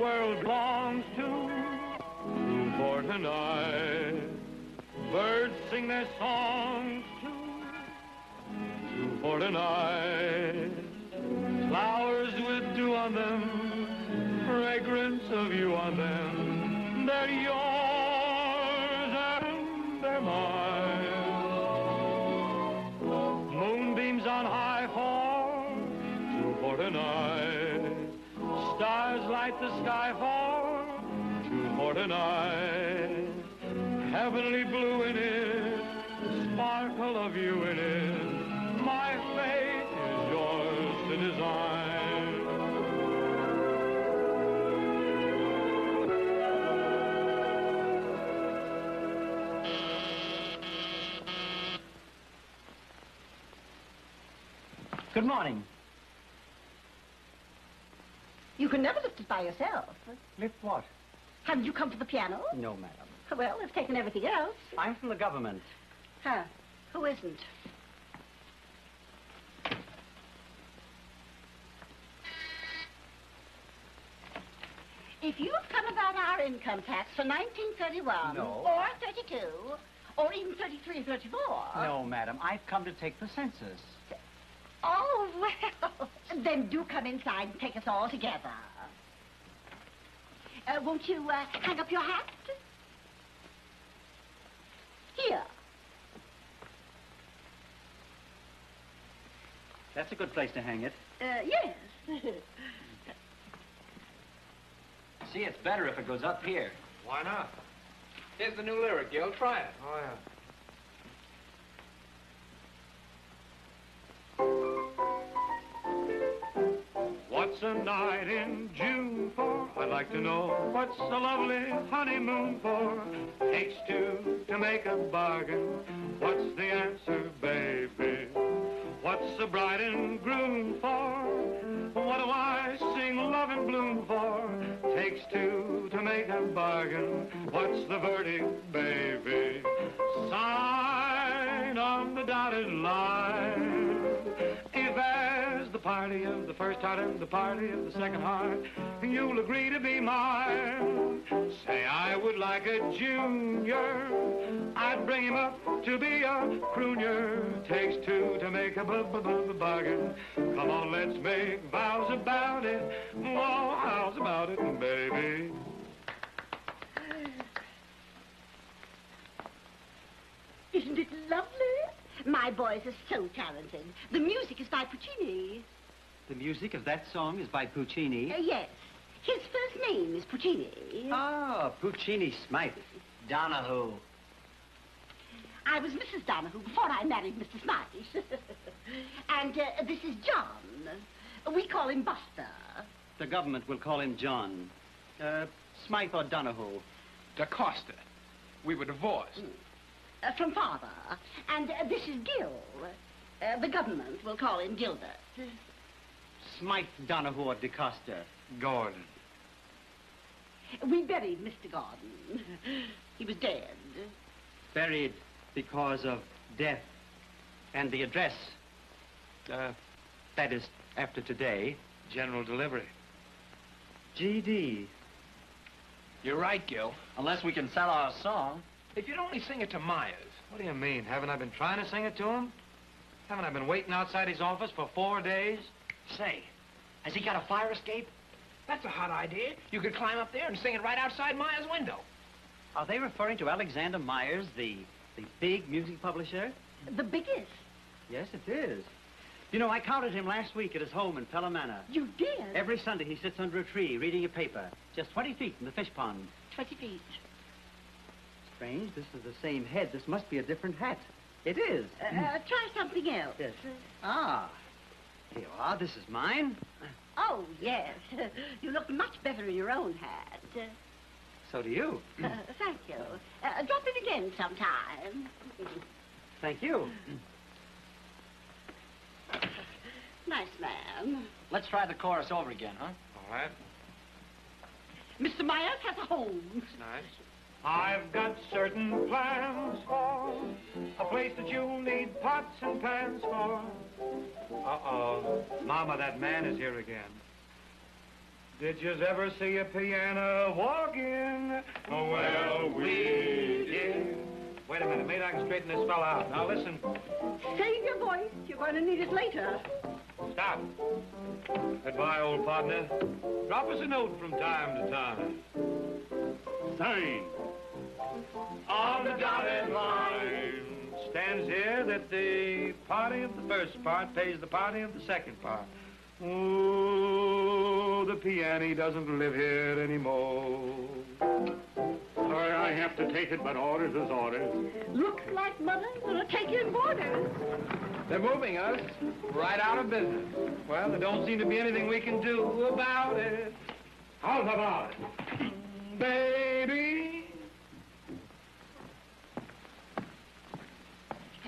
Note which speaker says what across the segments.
Speaker 1: world belongs to for tonight. Birds sing their songs too for tonight. Flowers with dew on them, fragrance of you on them. They're yours and they're mine. Moonbeams on high for tonight. Stars light the sky for tonight. Heavenly blue in it, sparkle of you in it. My fate is yours to design.
Speaker 2: Good morning.
Speaker 3: You can never lift it by yourself.
Speaker 2: Lift what?
Speaker 3: Haven't you come to the piano?
Speaker 2: No, madam.
Speaker 3: Well, they've taken everything else.
Speaker 2: I'm from the government.
Speaker 3: Huh. Who isn't? If you've come about our income tax for 1931,
Speaker 2: No.
Speaker 3: or 32, or even 33 or 34...
Speaker 2: No, madam. I've come to take the census.
Speaker 3: Oh, well, then do come inside and take us all together. Won't you hang up your hat? Here.
Speaker 2: That's a good place to hang it.
Speaker 3: Yes.
Speaker 2: See, it's better if it goes up here.
Speaker 4: Why not? Here's the new lyric, Gil. Try it. Oh, yeah.
Speaker 1: What's a night in June for? I'd like to know. What's a lovely honeymoon for? Takes two to make a bargain. What's the answer, baby? What's a bride and groom for? What do I sing love and bloom for? Takes two to make a bargain. What's the verdict, baby? Sign on the dotted line. If as the party of the first heart and the party of the second heart, you'll agree to be mine. Say I would like a junior. I'd bring him up to be a crooner. Takes two to make a bargain. Come on, let's make vows about it. Oh, how's about it, baby?
Speaker 3: Isn't it lovely? My boys are so talented. The music is by Puccini.
Speaker 2: The music of that song is by Puccini?
Speaker 3: Yes. His first name is Puccini.
Speaker 2: Ah, Puccini Smythe. Donahue.
Speaker 3: I was Mrs. Donahue before I married Mr. Smythe. And this is John. We call him Buster.
Speaker 2: The government will call him John. Smythe or Donahue?
Speaker 4: DaCosta. We were divorced.
Speaker 3: From father. And this is Gil. The government will call him Gilbert.
Speaker 2: Smythe, Donahue, or DaCosta?
Speaker 4: Gordon.
Speaker 3: We buried Mr. Gordon. He was dead.
Speaker 2: Buried because of death. And the address? That is, after today.
Speaker 4: General delivery.
Speaker 2: GD.
Speaker 4: You're right, Gil.
Speaker 2: Unless we can sell our song.
Speaker 4: If you'd only sing it to Myers.
Speaker 5: What do you mean? Haven't I been trying to sing it to him? Haven't I been waiting outside his office for 4 days?
Speaker 6: Say, has he got a fire escape?
Speaker 4: That's a hot idea. You could climb up there and sing it right outside Myers' window.
Speaker 2: Are they referring to Alexander Myers, the big music publisher?
Speaker 3: The biggest.
Speaker 2: Yes, it is. You know, I counted him last week at his home in Pelham Manor.
Speaker 3: You did?
Speaker 2: Every Sunday he sits under a tree reading a paper, just 20 feet from the fish pond.
Speaker 3: 20 feet.
Speaker 2: Strange, this is the same head. This must be a different hat. It is.
Speaker 3: Try something else.
Speaker 2: Yes. Ah, here you are. This is mine.
Speaker 3: Oh, yes. You look much better in your own hat.
Speaker 2: So do you.
Speaker 3: Thank you. Drop in again sometime.
Speaker 2: Thank you.
Speaker 3: Nice man.
Speaker 6: Let's try the chorus over again, huh?
Speaker 5: All right.
Speaker 3: Mr. Myers has a home.
Speaker 5: Nice.
Speaker 1: I've got certain plans for a place that you'll need pots and pans for.
Speaker 5: Uh-oh. Mama, that man is here again.
Speaker 1: Did you ever see a piano walking? Well, we did. Wait a minute, mate, I can straighten this fella out. Now listen.
Speaker 3: Save your voice. You're going to need it later.
Speaker 1: Stop. Goodbye, old partner. Drop us a note from time to time. Sign. On the dotted line. Stands here that the party of the first part pays the party of the second part. Oh, the piano doesn't live here anymore. Sorry I have to take it, but orders is orders.
Speaker 3: Looks like Mother's going to take in boarders.
Speaker 1: They're moving us right out of business. Well, there don't seem to be anything we can do about it. How's about it? Baby?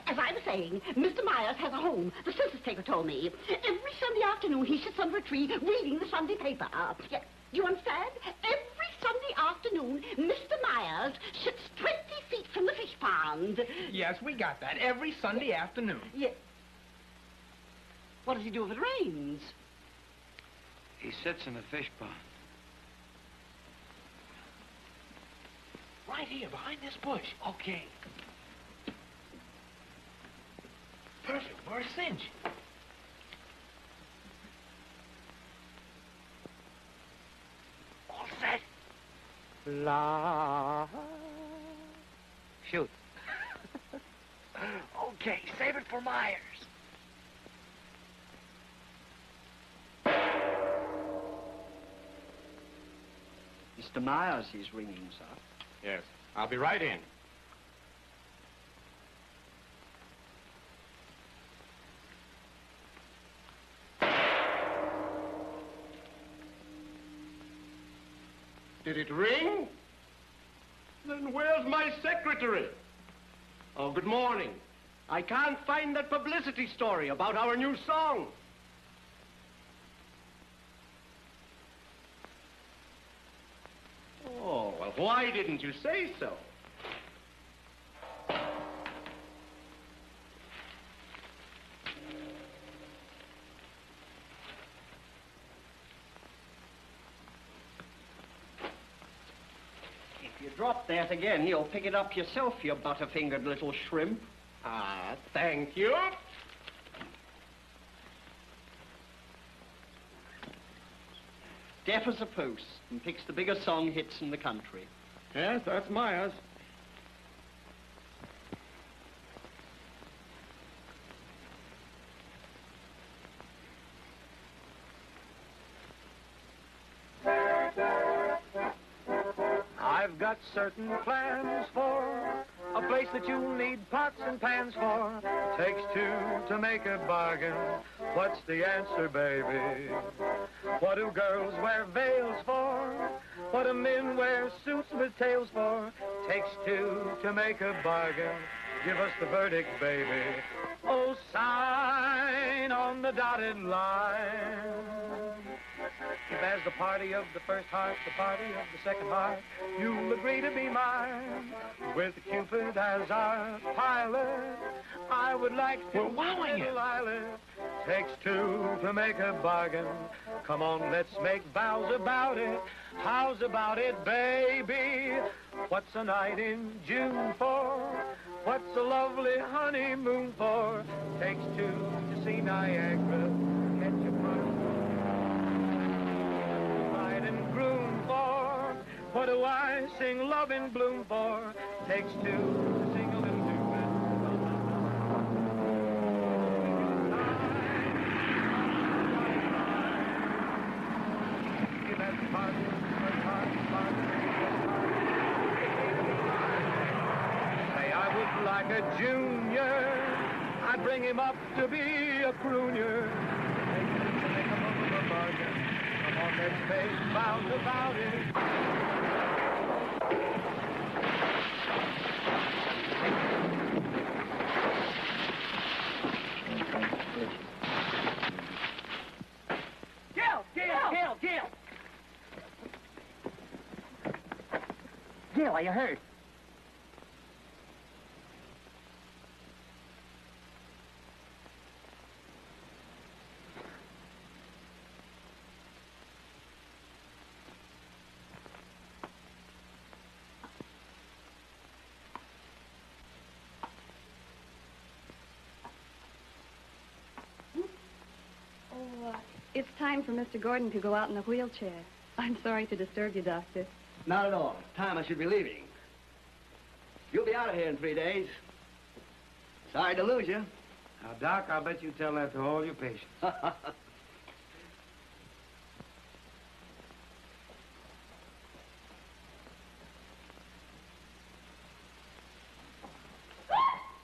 Speaker 3: As I was saying, Mr. Myers has a home. The census taker told me. Every Sunday afternoon, he sits under a tree reading the Sunday paper. Yeah, you understand? Every Sunday afternoon, Mr. Myers sits 20 feet from the fish pond.
Speaker 4: Yes, we got that. Every Sunday afternoon.
Speaker 3: Yeah. What does he do if it rains?
Speaker 5: He sits in the fish pond.
Speaker 4: Right here, behind this bush. Okay. Perfect. We're a cinch. All set.
Speaker 5: La. Shoot.
Speaker 4: Okay, save it for Myers.
Speaker 2: Mr. Myers is ringing, sir.
Speaker 1: Yes, I'll be right in. Did it ring? Then where's my secretary?
Speaker 7: Oh, good morning. I can't find that publicity story about our new song. Oh, well, why didn't you say so?
Speaker 2: If you drop that again, you'll pick it up yourself, you butterfingered little shrimp.
Speaker 7: Ah, thank you.
Speaker 2: Deaf as a post and picks the biggest song hits in the country.
Speaker 1: Yes, that's Myers. I've got certain plans for a place that you'll need pots and pans for. Takes two to make a bargain. What's the answer, baby? What do girls wear veils for? What do men wear suits with tails for? Takes two to make a bargain. Give us the verdict, baby. Oh, sign on the dotted line. If as the party of the first heart, the party of the second heart, you'll agree to be mine. With Cupid as our pilot, I would like to
Speaker 4: wowing it.
Speaker 1: islet. Takes two to make a bargain. Come on, let's make vows about it. How's about it, baby? What's a night in June for? What's a lovely honeymoon for? Takes two to see Niagara. Catch a bride and groom for. What do I sing love in bloom for? Takes two to sing a little Say I would like a junior. I'd bring him up to be a crooner. Make a bargain. Come on, let's make vows about it.
Speaker 2: Gil, are you hurt?
Speaker 8: It's time for Mr. Gordon to go out in a wheelchair. I'm sorry to disturb you, Doctor.
Speaker 2: Not at all. Time I should be leaving. You'll be out of here in 3 days. Sorry to lose you.
Speaker 5: Now, Doc, I'll bet you tell that to all your patients.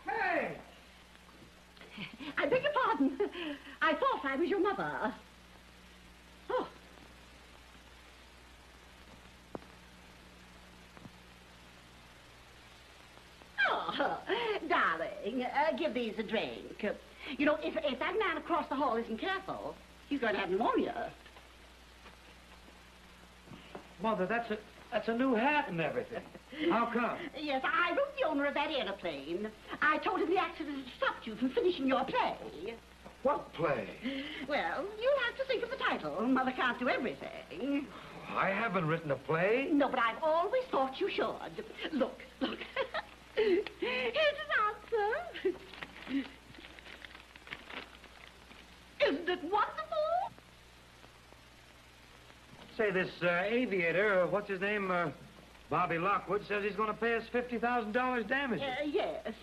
Speaker 3: Hey! I beg your pardon. I thought I was your mother. Oh. Oh, darling, give these a drink. You know, if that man across the hall isn't careful, he's going to have pneumonia.
Speaker 5: Mother, that's a new hat and everything. How come?
Speaker 3: Yes, I wrote the owner of that airplane. I told him the accident had stopped you from finishing your play.
Speaker 5: What play?
Speaker 3: Well, you'll have to think of the title. Mother can't do everything.
Speaker 5: I haven't written a play.
Speaker 3: No, but I've always thought you should. Look. Here's his answer. Isn't it wonderful?
Speaker 5: Say, this aviator, what's his name, Bobby Lockwood, says he's going to pay us $50,000 damages.
Speaker 3: Yes.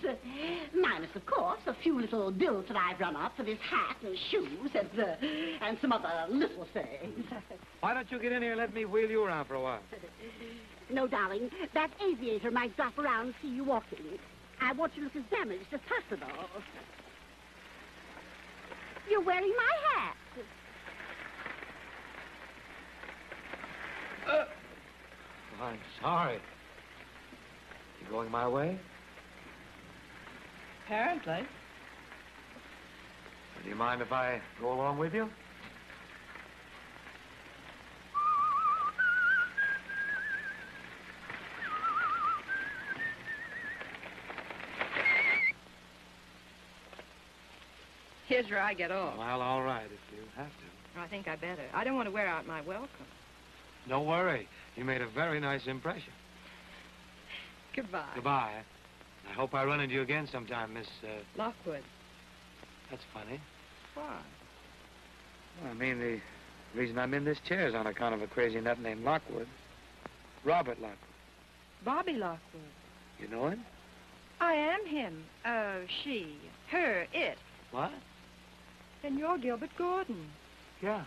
Speaker 3: Minus, of course, a few little bills that I've run up for this hat and shoes and some other little things.
Speaker 5: Why don't you get in here and let me wheel you around for a while?
Speaker 3: No, darling. That aviator might drop around and see you walking. I want you to look as damaged as possible. You're wearing my hat.
Speaker 5: I'm sorry. You going my way?
Speaker 8: Apparently.
Speaker 5: Do you mind if I go along with you?
Speaker 8: Here's where I get off.
Speaker 5: Well, all right, if you have to.
Speaker 8: I think I better. I don't want to wear out my welcome.
Speaker 5: Don't worry. You made a very nice impression.
Speaker 8: Goodbye.
Speaker 5: Goodbye. I hope I run into you again sometime, Miss,
Speaker 8: Lockwood.
Speaker 5: That's funny.
Speaker 8: Why?
Speaker 5: Well, I mean, the reason I'm in this chair is on account of a crazy nut named Lockwood. Robert Lockwood.
Speaker 8: Bobby Lockwood.
Speaker 5: You know him?
Speaker 8: I am him. She. Her. It.
Speaker 5: What?
Speaker 8: Then you're Gilbert Gordon.
Speaker 5: Yeah.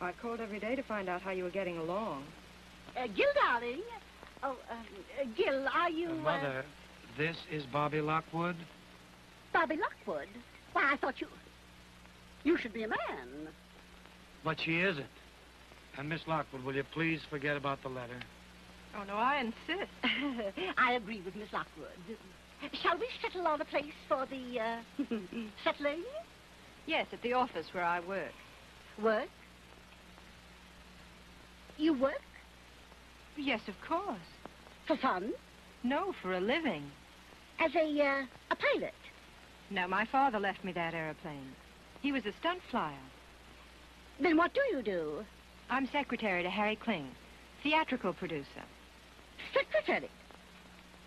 Speaker 8: I called every day to find out how you were getting along.
Speaker 3: Gil, darling. Oh, Gil, are you...
Speaker 5: Mother, this is Bobby Lockwood?
Speaker 3: Bobby Lockwood? Why, I thought you should be a man.
Speaker 5: But she isn't. And, Miss Lockwood, will you please forget about the letter?
Speaker 8: Oh, no, I insist.
Speaker 3: I agree with Miss Lockwood. Shall we settle on a place for the, settling?
Speaker 8: Yes, at the office where I work.
Speaker 3: Work? You work?
Speaker 8: Yes, of course.
Speaker 3: For fun?
Speaker 8: No, for a living.
Speaker 3: As a pilot?
Speaker 8: No, my father left me that airplane. He was a stunt flyer.
Speaker 3: Then what do you do?
Speaker 8: I'm secretary to Harry Kling, theatrical producer.
Speaker 3: Secretary?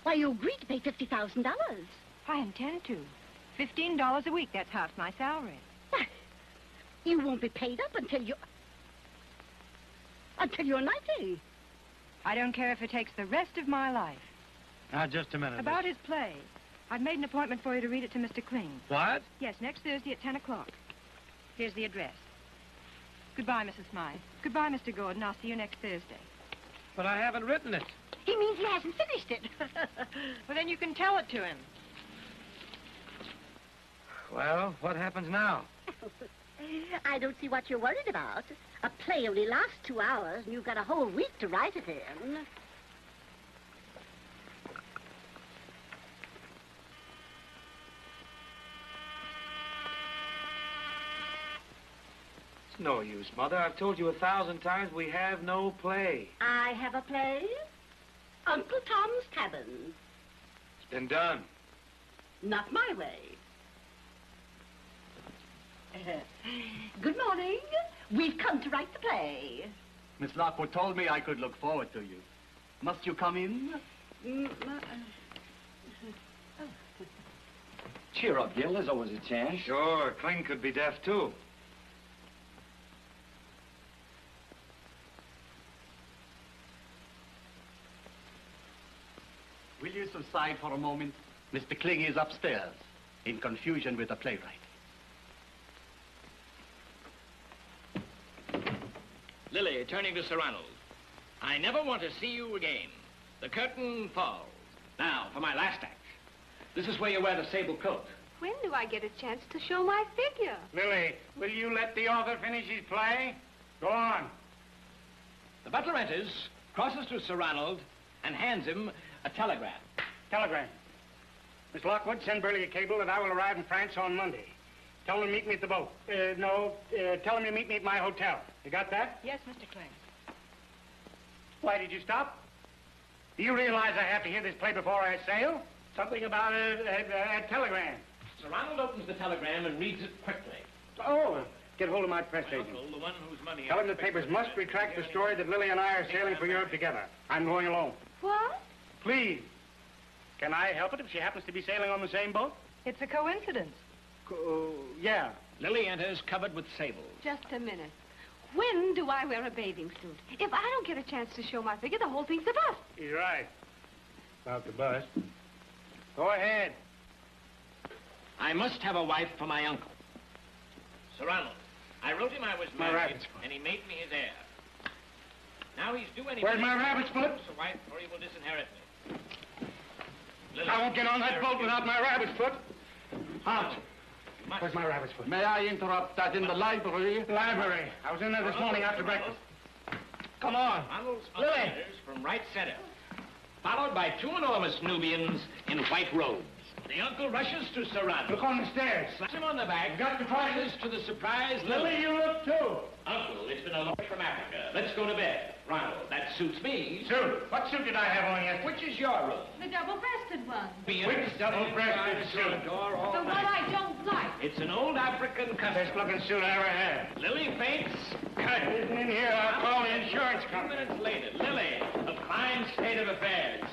Speaker 3: Why, you agreed to pay $50,000.
Speaker 8: I intend to. $15 a week, that's half my salary.
Speaker 3: Why, you won't be paid up until you're 90.
Speaker 8: I don't care if it takes the rest of my life.
Speaker 5: Now, just a minute.
Speaker 8: About his play. I've made an appointment for you to read it to Mr. Kling.
Speaker 5: What?
Speaker 8: Yes, next Thursday at 10 o'clock. Here's the address. Goodbye, Mrs. Smythe. Goodbye, Mr. Gordon. I'll see you next Thursday.
Speaker 5: But I haven't written it.
Speaker 3: He means he hasn't finished it.
Speaker 8: Well, then you can tell it to him.
Speaker 5: Well, what happens now?
Speaker 3: I don't see what you're worried about. A play only lasts 2 hours, and you've got a whole week to write it in.
Speaker 5: It's no use, Mother. I've told you 1,000 times we have no play.
Speaker 3: I have a play. Uncle Tom's Cabin.
Speaker 5: It's been done.
Speaker 3: Not my way. Good morning. We've come to write the play.
Speaker 2: Miss Lockwood told me I could look forward to you. Must you come in?
Speaker 6: Cheer up, Gil. There's always a chance.
Speaker 5: Sure, Kling could be deaf, too.
Speaker 7: aside for a moment? Mr. Kling is upstairs, in confusion with the playwright.
Speaker 9: Lily, turning to Sir Ronald. I never want to see you again. The curtain falls.
Speaker 7: Now, for my last act. This is where you wear the sable coat.
Speaker 10: When do I get a chance to show my figure?
Speaker 1: Lily, will you let the author finish his play? Go on.
Speaker 9: The butler enters, crosses to Sir Ronald, and hands him a telegram.
Speaker 1: Telegram. Miss Lockwood, send Burley a cable that I will arrive in France on Monday. Tell him to meet me at the boat. Tell him to meet me at my hotel. You got that?
Speaker 8: Yes, Mr. Kling.
Speaker 1: Why did you stop? Do you realize I have to hear this play before I sail? Something about a telegram.
Speaker 9: Sir Ronald opens the telegram and reads it quickly.
Speaker 1: Oh, get hold of my press agent.
Speaker 9: Uncle, the one whose money...
Speaker 1: Tell him the papers must retract the story that Lily and I are sailing for Europe together. I'm going alone.
Speaker 10: What?
Speaker 1: Please. Can I help it if she happens to be sailing on the same boat?
Speaker 8: It's a coincidence.
Speaker 1: Yeah.
Speaker 9: Lily enters covered with sables.
Speaker 10: Just a minute. When do I wear a bathing suit? If I don't get a chance to show my figure, the whole thing's a bust.
Speaker 1: He's right. About the bust. Go ahead.
Speaker 9: I must have a wife for my uncle. Sir Ronald, I wrote him I was
Speaker 1: My
Speaker 9: married,
Speaker 1: rabbit's foot.
Speaker 9: and he made me his heir. Now he's due any...
Speaker 1: Where's my rabbit's foot?
Speaker 9: A wife, or he will disinherit me. Lily,
Speaker 1: I won't get on that boat without my rabbit's foot. Out.
Speaker 9: you must-
Speaker 1: Where's my rabbit's foot?
Speaker 7: May I interrupt that in the library?
Speaker 1: Library. I was in there this morning after breakfast.
Speaker 7: Come on.
Speaker 9: Ronald's
Speaker 1: Lily.
Speaker 9: uncle enters from right center, followed by two enormous Nubians in white robes. The uncle rushes to Sir Ronald.
Speaker 1: Look on the stairs.
Speaker 9: Slaps him on the back.
Speaker 1: Got the prices?
Speaker 9: To the surprise,
Speaker 1: Lily, you look too.
Speaker 9: Uncle, it's been a long from Africa. Let's go to bed. Ronald, that suits me.
Speaker 1: Suit. What suit did I have on yesterday?
Speaker 9: Which is your room?
Speaker 10: The double-breasted one.
Speaker 1: Which double-breasted suit?
Speaker 9: Door all
Speaker 10: The one
Speaker 9: night.
Speaker 10: I don't like.
Speaker 9: It's an old African custom.
Speaker 1: Best-looking suit I ever had.
Speaker 9: Lily faints.
Speaker 1: Cut. Isn't in here. I'll call the insurance
Speaker 9: A few
Speaker 1: company.
Speaker 9: minutes later, Lily, a fine state of affairs.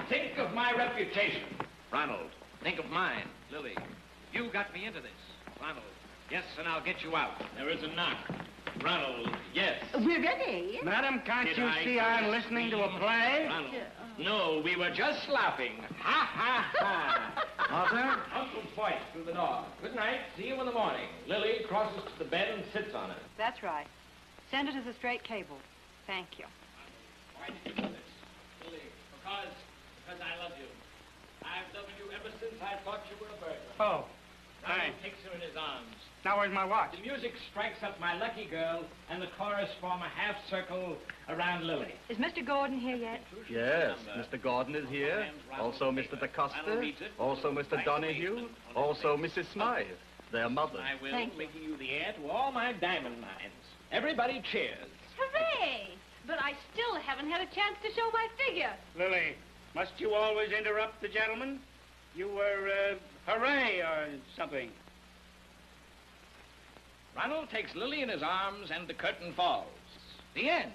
Speaker 9: Think of my reputation. Ronald, think of mine. Lily, you got me into this. Ronald, yes, and I'll get you out. There is a knock. Ronald, yes.
Speaker 3: We're ready.
Speaker 1: Madam, can't
Speaker 9: Did
Speaker 1: you
Speaker 9: I
Speaker 1: see I'm listening to a play?
Speaker 9: Ronald, no, we were just laughing. Ha, ha, ha.
Speaker 1: Mother?
Speaker 9: Uncle's voice through the door. Good night. See you in the morning. Lily crosses to the bed and sits on it.
Speaker 8: That's right. Send it as a straight cable. Thank you.
Speaker 9: Why did you do this? Lily, because I love you. I've loved you ever since I thought you were a burglar.
Speaker 1: Oh,
Speaker 9: Ronald
Speaker 1: thanks.
Speaker 9: takes her in his arms.
Speaker 1: Now where's my watch?
Speaker 9: The music strikes up My Lucky Girl, and the chorus form a half circle around Lily.
Speaker 8: Is Mr. Gordon here yet?
Speaker 7: Yes, Mr. Gordon is here. Also Mr. DaCosta. Also Mr. Donahue. Also Mrs. Smythe, their mother.
Speaker 9: I will,
Speaker 8: Thank you.
Speaker 9: making you the heir to all my diamond mines. Everybody cheers.
Speaker 10: Hooray! But I still haven't had a chance to show my figure.
Speaker 1: Lily, must you always interrupt the gentleman? You were, hooray or something.
Speaker 9: Ronald takes Lily in his arms, and the curtain falls. The end.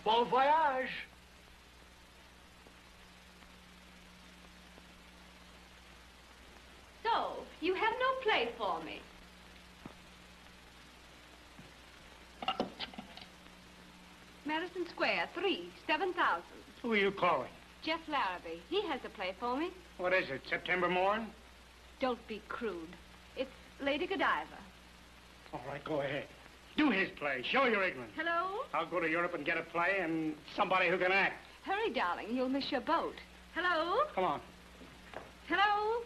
Speaker 7: Bon voyage.
Speaker 10: So, you have no play for me. Madison Square, 7,000.
Speaker 1: Who are you calling?
Speaker 10: Jeff Larrabee. He has a play for me.
Speaker 1: What is it, September morn?
Speaker 10: Don't be crude. It's Lady Godiva.
Speaker 1: All right, go ahead. Do his play. Show your ignorance.
Speaker 10: Hello?
Speaker 1: I'll go to Europe and get a play and somebody who can act.
Speaker 10: Hurry, darling. You'll miss your boat. Hello?
Speaker 1: Come on.
Speaker 10: Hello?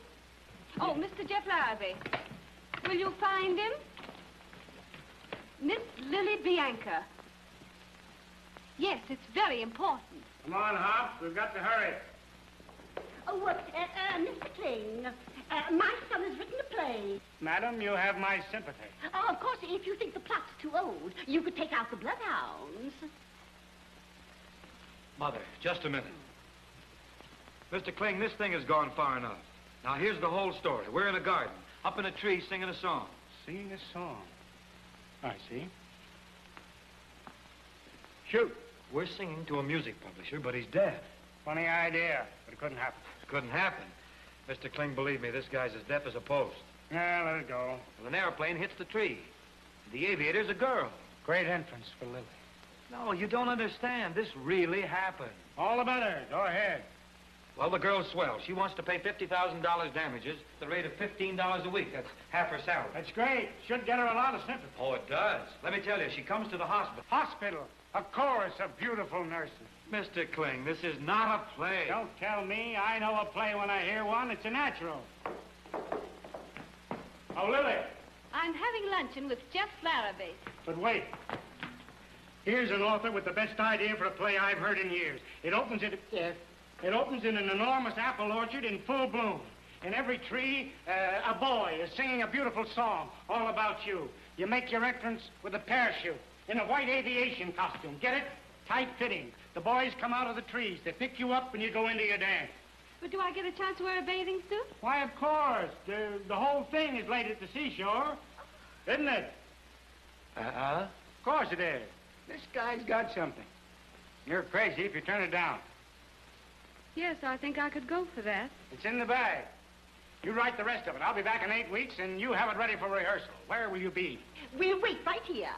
Speaker 10: Oh, Mr. Jeff Larrabee. Will you find him? Miss Lily Bianca. Yes, it's very important.
Speaker 1: Come on, Hop. We've got to hurry.
Speaker 3: Oh, Mr. Kling, my son has written a play.
Speaker 1: Madam, you have my sympathy.
Speaker 3: Of course, if you think the plot's too old, you could take out the bloodhounds.
Speaker 5: Mother, just a minute. Mr. Kling, this thing has gone far enough. Now, here's the whole story. We're in a garden, up in a tree, singing a song.
Speaker 1: Singing a song.
Speaker 5: I see. Shoot. We're singing to a music publisher, but he's deaf.
Speaker 11: Funny idea, but it couldn't happen.
Speaker 5: It couldn't happen. Mr. Kling, believe me, this guy's as deaf as a post.
Speaker 11: Yeah, let it go.
Speaker 5: Well, an airplane hits the tree. The aviator's a girl.
Speaker 11: Great entrance for Lily.
Speaker 5: No, you don't understand. This really happened.
Speaker 11: All the better. Go ahead.
Speaker 5: Well, the girl's swell. She wants to pay $50,000 damages at the rate of $15 a week. That's half her salary.
Speaker 11: That's great. Should get her a lot of sympathy.
Speaker 5: Oh, it does. Let me tell you, she comes to the hospital.
Speaker 11: Hospital. A chorus of beautiful nurses.
Speaker 5: Mr. Kling, this is not a play.
Speaker 11: Don't tell me. I know a play when I hear one. It's a natural. Oh, Lily.
Speaker 10: I'm having luncheon with Jeff Larrabee.
Speaker 11: But wait. Here's an author with the best idea for a play I've heard in years. It opens in an enormous apple orchard in full bloom. In every tree, a boy is singing a beautiful song all about you. You make your entrance with a parachute in a white aviation costume. Get it? Tight-fitting. The boys come out of the trees. They pick you up and you go into your dance.
Speaker 10: But do I get a chance to wear a bathing suit?
Speaker 11: Why, of course. The whole thing is laid at the seashore. Isn't it? Of course it is. This guy's got something. You're crazy if you turn it down.
Speaker 10: Yes, I think I could go for that.
Speaker 11: It's in the bag. You write the rest of it. I'll be back in 8 weeks, and you have it ready for rehearsal. Where will you be?
Speaker 3: We'll wait right here.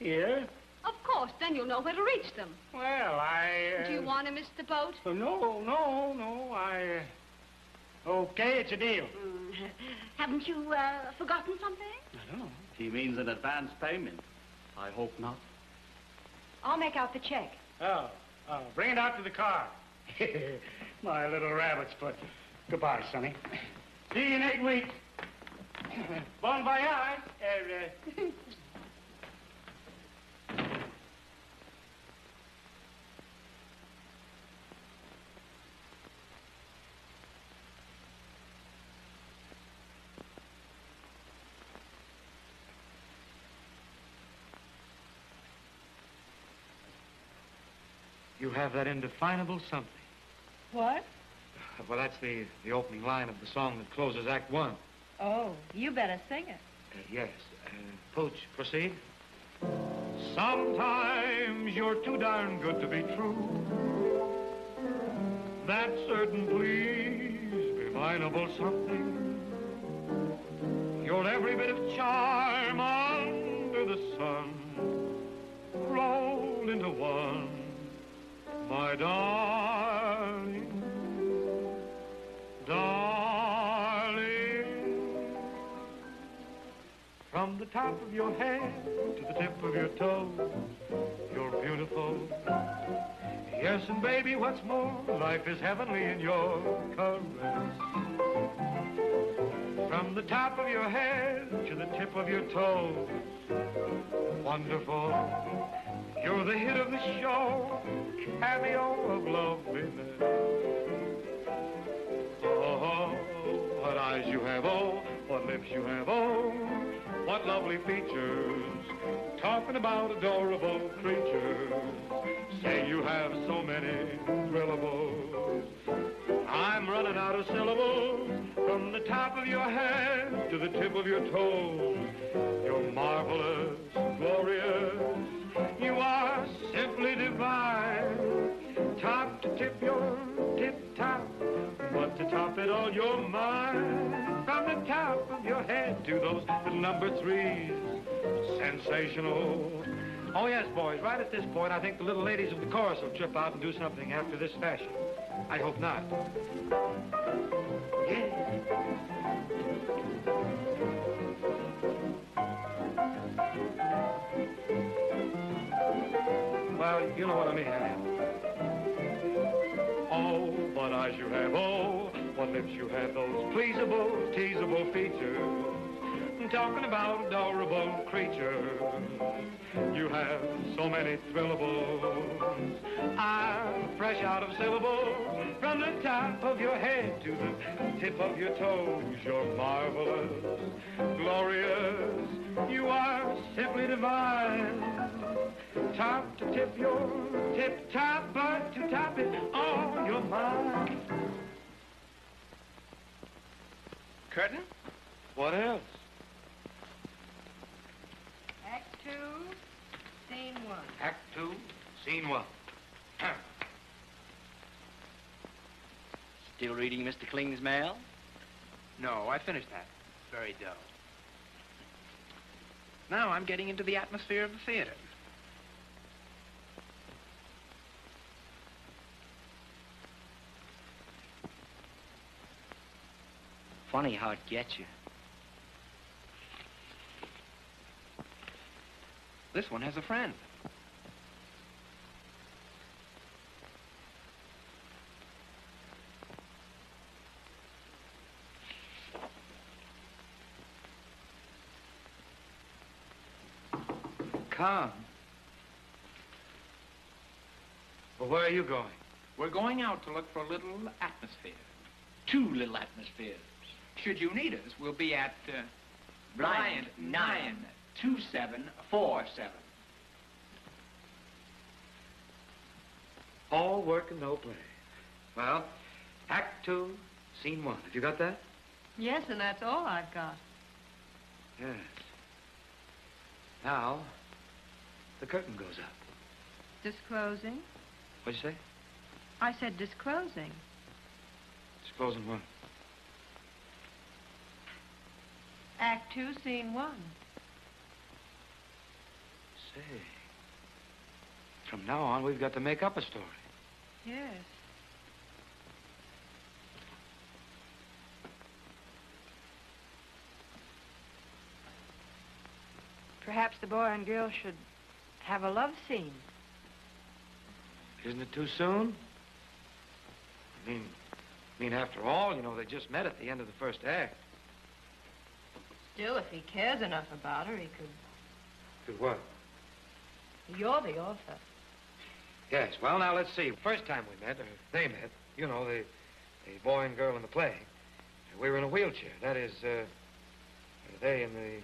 Speaker 11: Here?
Speaker 10: Of course, then you'll know where to reach them.
Speaker 11: Well,
Speaker 10: Do you want to miss the boat?
Speaker 11: No. Okay, it's a deal.
Speaker 3: Haven't you forgotten something?
Speaker 11: I don't know.
Speaker 7: He means an advance payment. I hope not.
Speaker 8: I'll make out the check.
Speaker 11: Oh, bring it out to the car. My little rabbit's foot. Goodbye, Sonny. See you in 8 weeks. Bon voyage.
Speaker 5: You have that indefinable something.
Speaker 8: What?
Speaker 5: Well, that's the opening line of the song that closes Act One.
Speaker 8: Oh, you better sing it.
Speaker 5: Yes. Pooch, proceed.
Speaker 1: Sometimes you're too darn good to be true. That's certain, please be mineable something. You're every bit of charm under the sun, rolled into one, my darling, darling. From the top of your head to the tip of your toes, you're beautiful. Yes, and baby, what's more, life is heavenly in your caress. From the top of your head to the tip of your toes, wonderful. You're the hit of the show, cameo of loveliness. Oh, what eyes you have, oh, what lips you have, oh, what lovely features. Talking about adorable creatures. Say you have so many thrillables. I'm running out of syllables. From the top of your head to the tip of your toes, you're marvelous, glorious. You are simply divine. Top to tip, you're tip-top. But to top it all, you're mine. From the top of your head to those little number threes, sensational. Oh, yes, boys, right at this point, I think the little ladies of the chorus will trip out and do something after this fashion. I hope not. Yeah. Well, you know what I mean. Oh, what eyes you have, oh, what lips you have, those pleasable, teasable features. Talking about adorable creatures. You have so many thrillables. I'm fresh out of syllables. From the top of your head to the tip of your toes, you're marvelous, glorious. You are simply divine. Top to tip, you're tip-top, but to top it all, you're mine.
Speaker 4: Curtain?
Speaker 5: What else?
Speaker 3: Act
Speaker 8: Scene 1.
Speaker 5: Act 2, Scene 1.
Speaker 6: Still reading Mr. Kling's mail?
Speaker 4: No, I finished that. Very dull. Now I'm getting into the atmosphere of the theater.
Speaker 6: Funny how it gets you.
Speaker 4: This one has a friend.
Speaker 5: Come. Well, where are you going?
Speaker 4: We're going out to look for a little atmosphere.
Speaker 6: 2 little atmospheres.
Speaker 4: Should you need us, we'll be at
Speaker 6: Bryant 92747.
Speaker 5: All work and no play. Well, Act 2, Scene 1. Have you got that?
Speaker 8: Yes, and that's all I've got.
Speaker 5: Yes. Now, the curtain goes up.
Speaker 8: Disclosing?
Speaker 5: What'd you say?
Speaker 8: I said disclosing.
Speaker 5: Disclosing what?
Speaker 8: Act 2, Scene 1.
Speaker 5: Say, from now on, we've got to make up a story.
Speaker 8: Yes. Perhaps the boy and girl should have a love scene.
Speaker 5: Isn't it too soon? I mean, after all, you know, they just met at the end of the first act.
Speaker 8: Still, if he cares enough about her, he could...
Speaker 5: Could what?
Speaker 8: You're the author.
Speaker 5: Yes, well, now, let's see. First time we met, or they met, you know, the boy and girl in the play. We were in a wheelchair. That is, they in the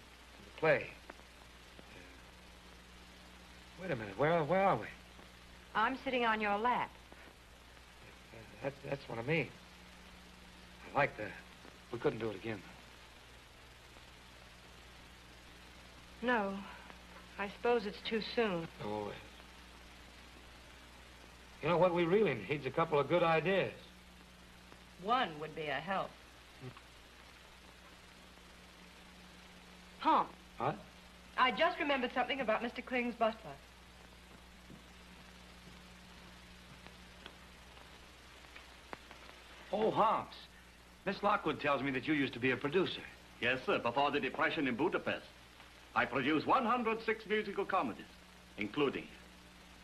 Speaker 5: play. Wait a minute. Where are we?
Speaker 8: I'm sitting on your lap.
Speaker 5: That's what I mean. I like that. We couldn't do it again, though.
Speaker 8: No. I suppose it's too soon.
Speaker 5: Oh, you know what we really need is a couple of good ideas.
Speaker 8: One would be a help. Huh.
Speaker 5: What?
Speaker 8: I just remembered something about Mr. Kling's butler.
Speaker 5: Oh, Hobbs. Miss Lockwood tells me that you used to be a producer.
Speaker 7: Yes, sir, before the Depression in Budapest. I produced 106 musical comedies, including...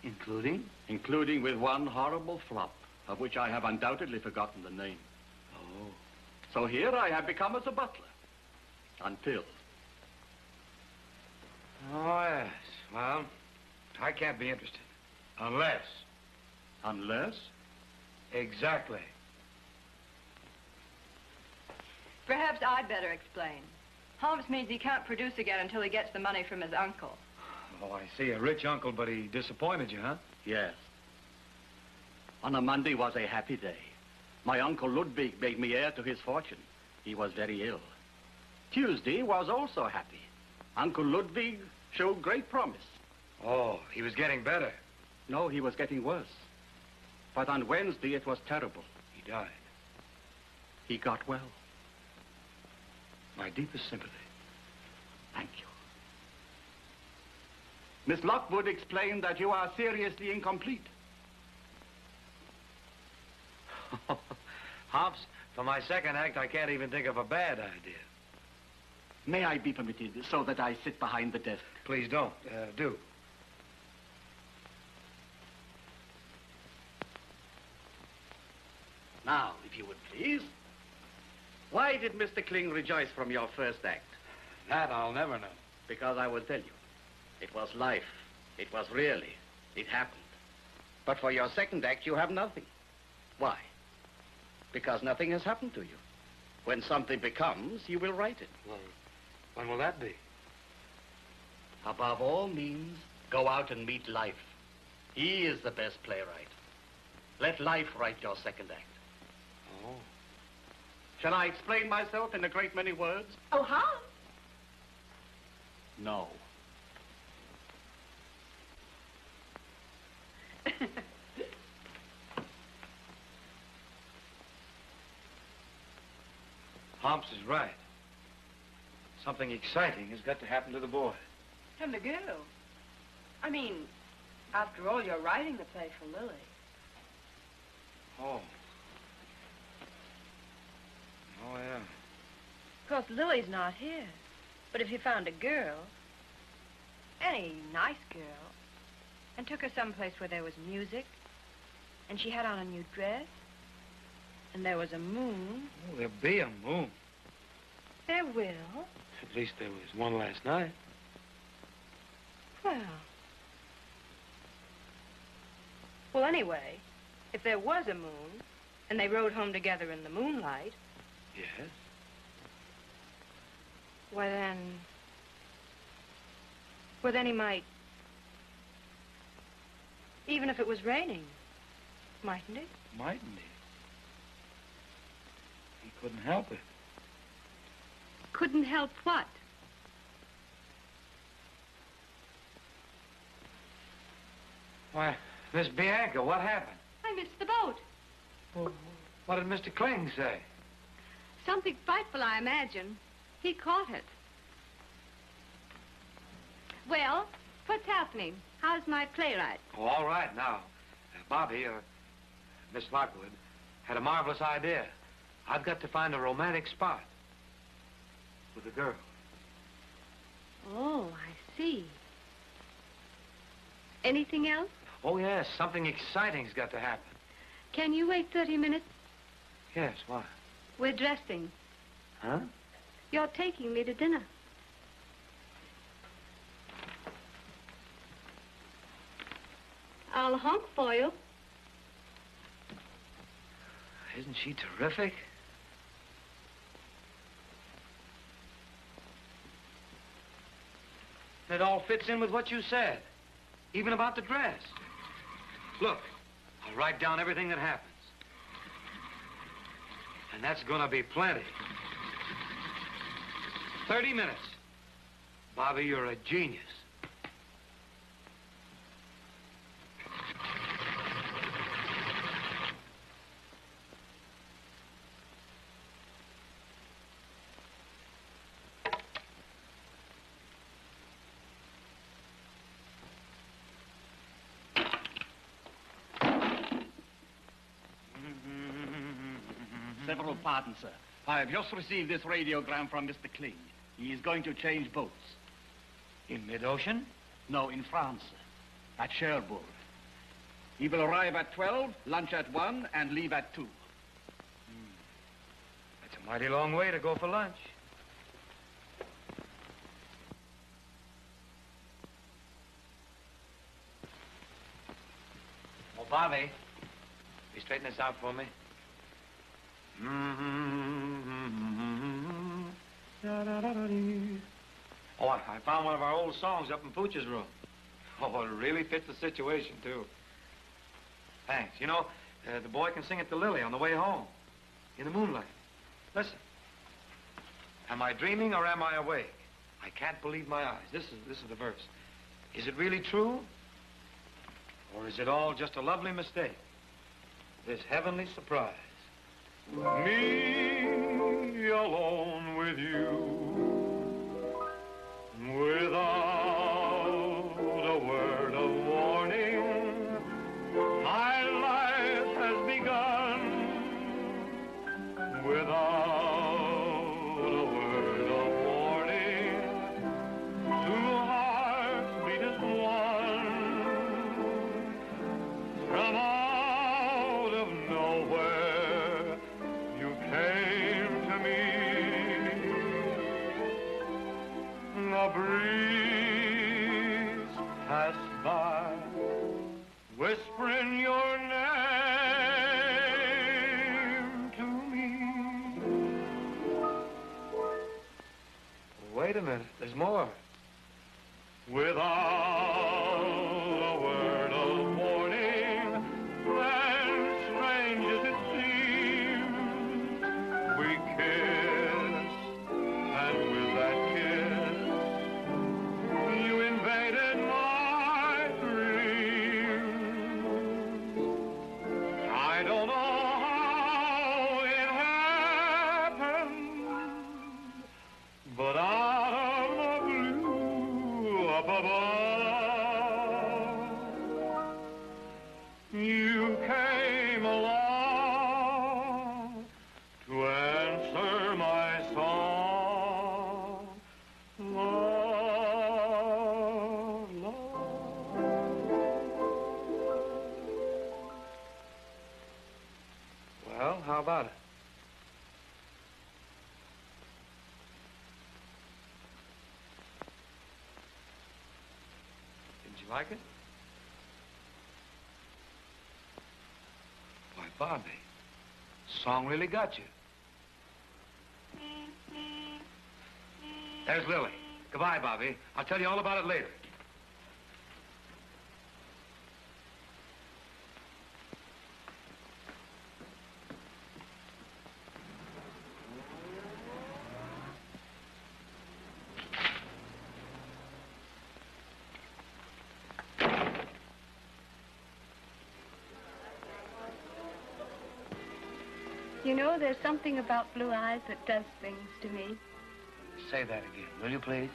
Speaker 5: Including?
Speaker 7: Including with one horrible flop, of which I have undoubtedly forgotten the name.
Speaker 5: Oh.
Speaker 7: So here I have become as a butler. Until...
Speaker 5: Oh, yes. Well, I can't be interested. Unless...
Speaker 7: Unless?
Speaker 5: Exactly.
Speaker 8: Perhaps I'd better explain. Holmes means he can't produce again until he gets the money from his uncle.
Speaker 5: Oh, I see. A rich uncle, but he disappointed you, huh?
Speaker 7: Yes. On a Monday was a happy day. My uncle Ludwig made me heir to his fortune. He was very ill. Tuesday was also happy. Uncle Ludwig showed great promise.
Speaker 5: Oh, he was getting better.
Speaker 7: No, he was getting worse. But on Wednesday, it was terrible.
Speaker 5: He died.
Speaker 7: He got well.
Speaker 5: My deepest sympathy.
Speaker 7: Thank you. Miss Lockwood explained that you are seriously incomplete.
Speaker 5: Hobbs, for my second act, I can't even think of a bad idea.
Speaker 7: May I be permitted so that I sit behind the desk?
Speaker 5: Please don't. Do.
Speaker 7: Now, if you would please. Why did Mr. Kling rejoice from your first act?
Speaker 5: That I'll never know.
Speaker 7: Because I will tell you. It was life. It was really. It happened. But for your second act, you have nothing. Why? Because nothing has happened to you. When something becomes, you will write it.
Speaker 5: Well, when will that be?
Speaker 7: Above all means, go out and meet life. He is the best playwright. Let life write your second act.
Speaker 5: Oh.
Speaker 7: Shall I explain myself in a great many words?
Speaker 3: Oh, how?
Speaker 7: No.
Speaker 5: Pomps is right. Something exciting has got to happen to the boy.
Speaker 8: And the girl. I mean, after all, you're writing the play for Lily.
Speaker 5: Oh. Oh, yeah.
Speaker 8: Of course, Lily's not here. But if you found a girl, any nice girl, and took her someplace where there was music, and she had on a new dress, and there was a moon.
Speaker 5: Oh, there'll be a moon.
Speaker 8: There will.
Speaker 5: At least there was one last night.
Speaker 8: Well, anyway, if there was a moon, and they rode home together in the moonlight...
Speaker 5: Yes?
Speaker 8: Well, then he might... Even if it was raining, mightn't he?
Speaker 5: Mightn't he? He couldn't help it.
Speaker 10: Couldn't help what?
Speaker 5: Why, Miss Bianca, what happened?
Speaker 10: I missed the boat.
Speaker 5: Well, what did Mr. Kling say?
Speaker 10: Something frightful, I imagine. He caught it. Well, what's happening? How's my playwright?
Speaker 5: Oh, all right now. Bobby, Miss Lockwood, had a marvelous idea. I've got to find a romantic spot with a girl.
Speaker 10: Oh, I see. Anything else?
Speaker 5: Oh, yes, something exciting's got to happen.
Speaker 10: Can you wait 30 minutes?
Speaker 5: Yes, why?
Speaker 10: We're dressing.
Speaker 5: Huh?
Speaker 10: You're taking me to dinner. I'll honk for you.
Speaker 5: Isn't she terrific? It all fits in with what you said, even about the dress. Look, I'll write down everything that happens. And that's gonna be plenty. 30 minutes. Bobby, you're a genius.
Speaker 12: Several pardons, sir. I have just received this radiogram from Mr. Kling. He is going to change boats.
Speaker 5: In mid-ocean?
Speaker 12: No, in France, sir. At Cherbourg. He will arrive at 12, lunch at 1, and leave at 2.
Speaker 5: That's a mighty long way to go for lunch. Oh, Bobby, you straighten this out for me? Oh, I found one of our old songs up in Pooch's room. Oh, it really fits the situation, too. Thanks. You know, the boy can sing it to Lily on the way home, in the moonlight. Listen. Am I dreaming or am I awake? I can't believe my eyes. This is the verse. Is it really true? Or is it all just a lovely mistake? This heavenly surprise. Me alone with you, without a word of warning, my life has begun. Without a word of warning, two hearts beat as one. From out of nowhere, you came to me. A breeze passed by, whispering your name to me. Wait a minute, there's more. Without a word of warning, and strange as it seems, we kissed, and with that kiss, you invaded my dreams. I don't know how it happened, Well, how about it? Didn't you like it? Why, Bobby, the song really got you. There's Lily. Goodbye, Bobby. I'll tell you all about it later.
Speaker 10: You know, there's something about blue eyes that does things to me.
Speaker 5: Say that again, will you, please?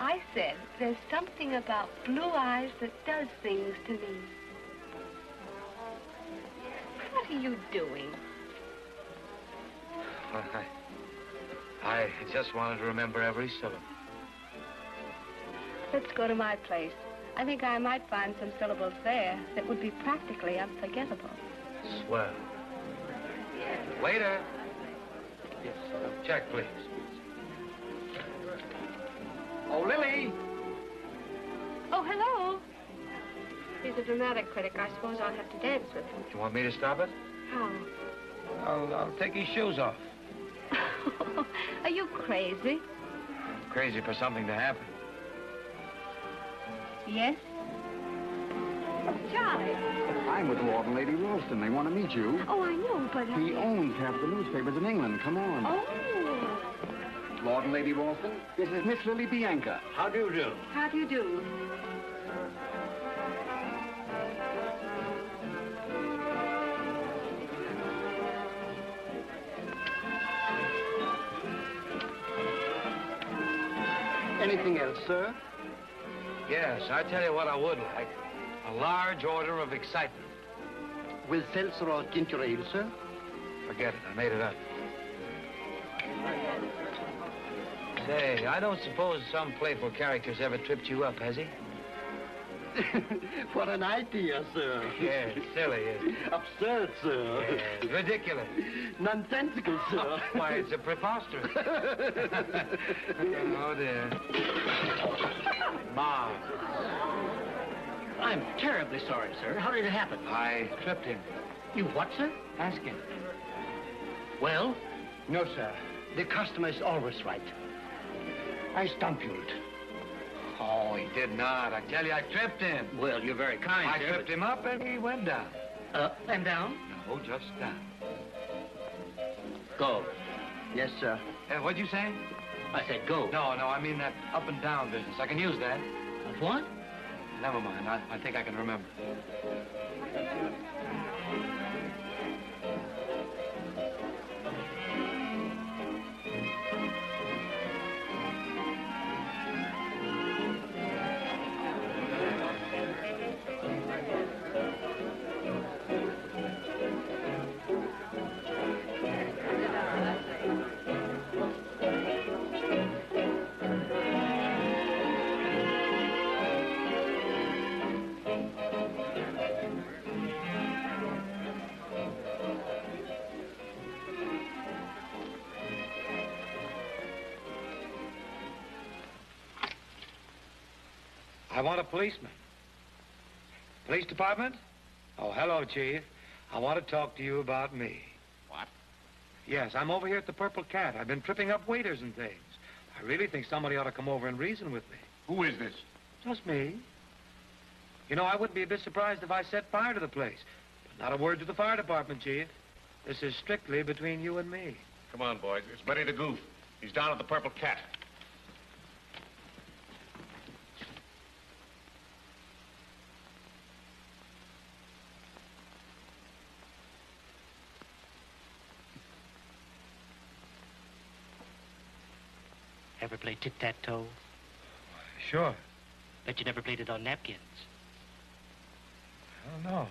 Speaker 10: I said, there's something about blue eyes that does things to me. What are you doing?
Speaker 5: Well, I just wanted to remember every syllable.
Speaker 10: Let's go to my place. I think I might find some syllables there that would be practically unforgettable.
Speaker 5: Swell. Waiter. Yes, check, please.
Speaker 2: Oh, Lily!
Speaker 10: Oh, hello. He's a dramatic critic. I suppose I'll have to dance with him.
Speaker 5: You want me to stop it?
Speaker 10: How?
Speaker 5: I'll take his shoes off.
Speaker 10: Are you crazy?
Speaker 5: Crazy for something to happen.
Speaker 10: Yes? Charlie.
Speaker 12: I'm with Lord and Lady Ralston. They want to meet you.
Speaker 10: Oh, I know, but
Speaker 12: He owns half the newspapers in England. Come on.
Speaker 10: Oh.
Speaker 12: Lord and Lady Ralston, this is Miss Lily Bianca.
Speaker 2: How do you do?
Speaker 10: How do you do?
Speaker 2: Anything else, sir?
Speaker 5: Yes, I tell you what I would like. A large order of excitement.
Speaker 2: With seltzer or ginger ale, sir?
Speaker 5: Forget it, I made it up. Say, I don't suppose some playful character's ever tripped you up, has he?
Speaker 2: What an idea, sir.
Speaker 5: Yes, silly, isn't it?
Speaker 2: Absurd, sir.
Speaker 5: Yes, ridiculous.
Speaker 2: Nonsensical, sir.
Speaker 5: Why, it's a preposterous. Oh, dear. Ma.
Speaker 2: I'm terribly sorry, sir. How did it happen?
Speaker 5: I tripped him.
Speaker 2: You what, sir?
Speaker 5: Ask him.
Speaker 2: Well? No, sir. The customer is always right. I stumbled.
Speaker 5: Oh, he did not. I tell you, I tripped him.
Speaker 2: Well, you're very kind,
Speaker 5: I
Speaker 2: sir.
Speaker 5: tripped him up and he went down.
Speaker 2: Up and down?
Speaker 5: No, just down.
Speaker 2: Go. Yes, sir.
Speaker 5: What'd you say?
Speaker 2: I said go.
Speaker 5: No, I mean that up and down business. I can use that.
Speaker 2: What?
Speaker 5: Never mind. I think I can remember. I want a policeman. Police department? Oh, hello, Chief. I want to talk to you about me.
Speaker 7: What?
Speaker 5: Yes, I'm over here at the Purple Cat. I've been tripping up waiters and things. I really think somebody ought to come over and reason with me.
Speaker 12: Who is this?
Speaker 5: Just me. You know, I wouldn't be a bit surprised if I set fire to the place. But not a word to the fire department, Chief. This is strictly between you and me.
Speaker 13: Come on, boys. It's Benny the Goof. He's down at the Purple Cat.
Speaker 14: Ever play tic-tac-toe?
Speaker 5: Sure.
Speaker 14: Bet you never played it on napkins.
Speaker 5: I don't know.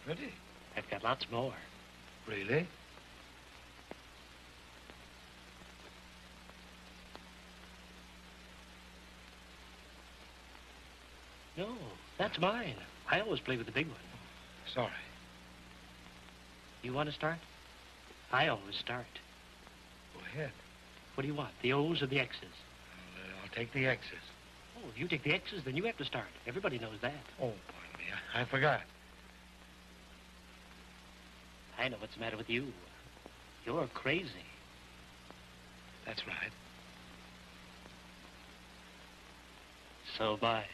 Speaker 5: Pretty.
Speaker 14: I've got lots more.
Speaker 5: Really?
Speaker 14: No, that's mine. I always play with the big one.
Speaker 5: Sorry.
Speaker 14: You want to start? I always start.
Speaker 5: Go ahead.
Speaker 14: What do you want, the O's or the X's?
Speaker 5: I'll take the X's.
Speaker 14: Oh, if you take the X's, then you have to start. Everybody knows that.
Speaker 5: Oh, pardon me. I forgot.
Speaker 14: I know what's the matter with you. You're crazy.
Speaker 5: That's right.
Speaker 14: So bye.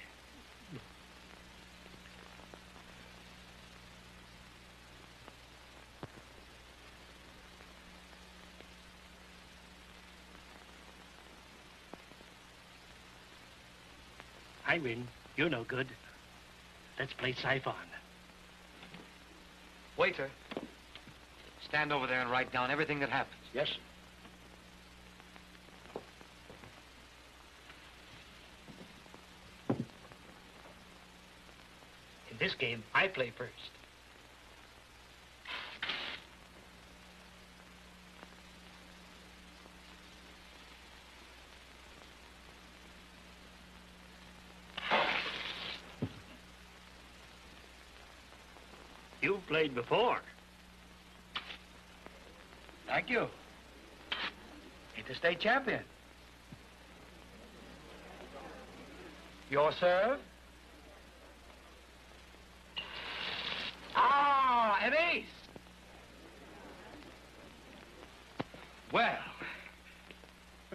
Speaker 14: I win. You're no good. Let's play siphon.
Speaker 5: Waiter. Stand over there and write down everything that happens.
Speaker 12: Yes, sir.
Speaker 14: In this game, I play first. You've played before.
Speaker 5: Thank you. Ain't the state champion. Your serve. Ah, an ace. Well.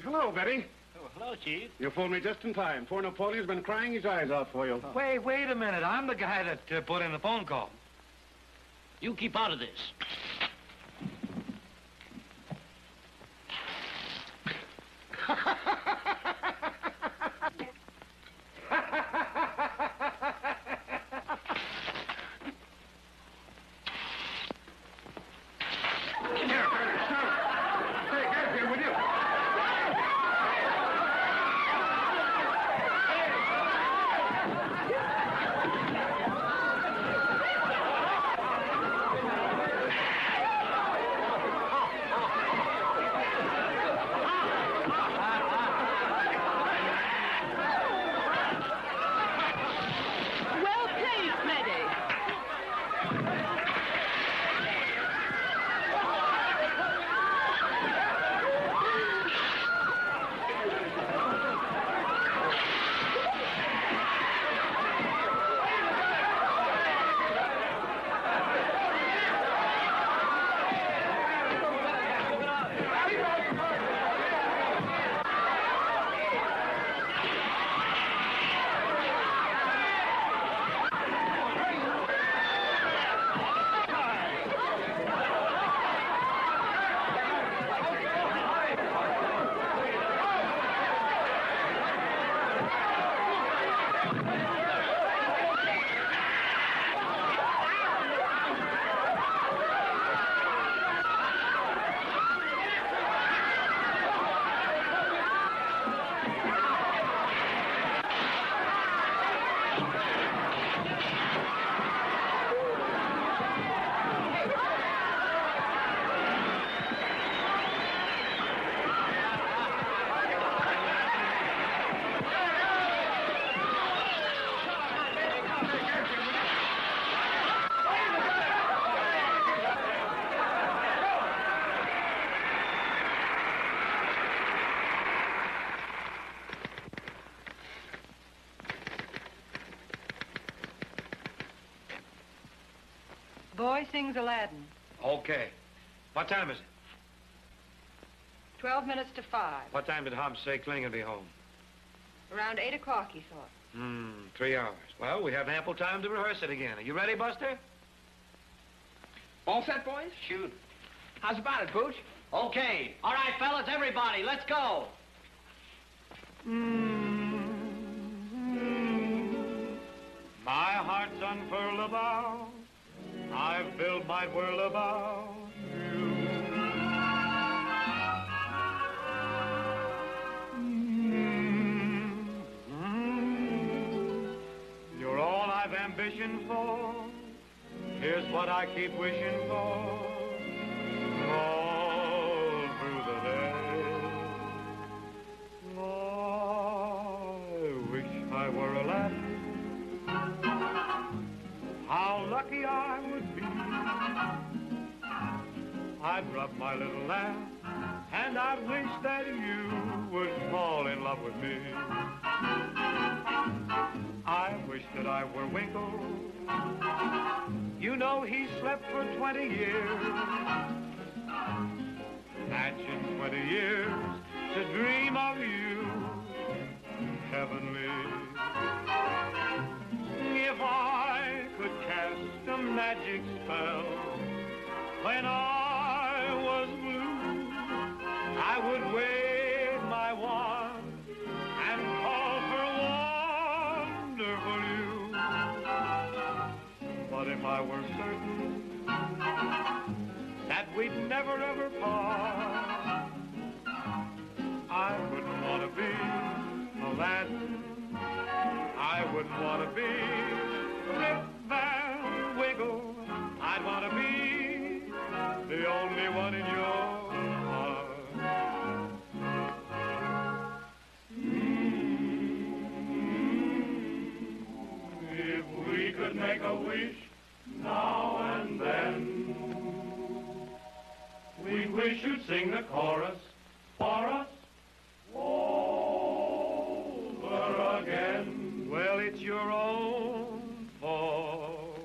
Speaker 11: Hello, Betty.
Speaker 14: Oh, hello, Chief.
Speaker 11: You phoned me just in time. Poor Napoleon's been crying his eyes out for you.
Speaker 5: Wait a minute. I'm the guy that put in the phone call.
Speaker 14: You keep out of this.
Speaker 8: Boy sings Aladdin.
Speaker 5: Okay. What time is it?
Speaker 8: 12 minutes to 5.
Speaker 5: What time did Hobbs say Kling would be home?
Speaker 8: Around 8 o'clock, he thought.
Speaker 5: 3 hours. Well, we have ample time to rehearse it again. Are you ready, Buster?
Speaker 4: All set, boys?
Speaker 6: Shoot.
Speaker 4: How's about it, Pooch?
Speaker 6: Okay. All right, fellas, everybody, let's go.
Speaker 1: My heart's unfurled about, I've built my world about you. You're all I've ambition for. Here's what I keep wishing for. All through the day. I wish I were Aladdin. How lucky I I would be. I'd rub my little lamp, and I'd wish that you would fall in love with me. I wish that I were Winkle. You know he slept for 20 years. Imagine 20 years to dream of you, heavenly. If I could cast a magic spell when I was blue, I would wave my wand and call for wonderful you. But if I were certain that we'd never ever part, I wouldn't want to be Aladdin. I wouldn't want to be Rip Van Winkle. I'd want to be the only one in your heart. If we could make a wish now and then, we wish you'd sing the chorus for us over again. Well, it's your own fault.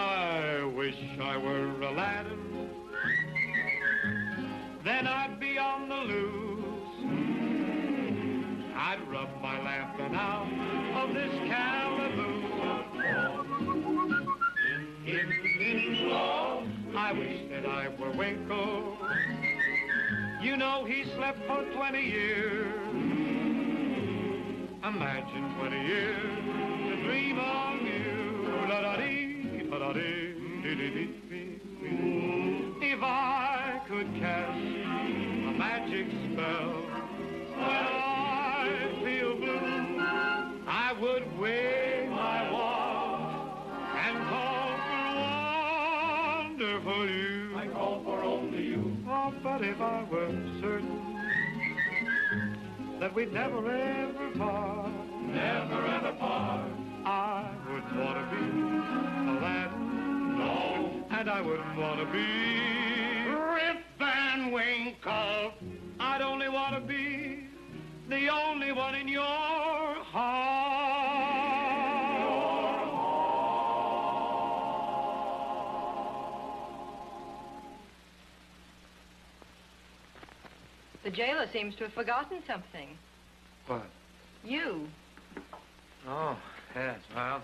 Speaker 1: I wish I were Aladdin. Then I'd be on the loose. I'd rub my lamp and out of this calaboose. In love, I wish that I were Winkle. You know he slept for 20 years. Imagine 20 years to dream of you. Da-da-dee, da-da-dee, dee-dee-dee-dee. If I could cast a magic spell when I feel blue, I would wave my wand and call for wonderful you. I call for only you. Oh, but if I were certain that we'd never ever part, never ever part, I wouldn't want to be Aladdin. No. And I wouldn't want to be Rip Van Winkle. I'd only want to be the only one in your heart.
Speaker 8: The jailer seems to have forgotten something.
Speaker 5: What?
Speaker 8: You.
Speaker 5: Oh, yes, well,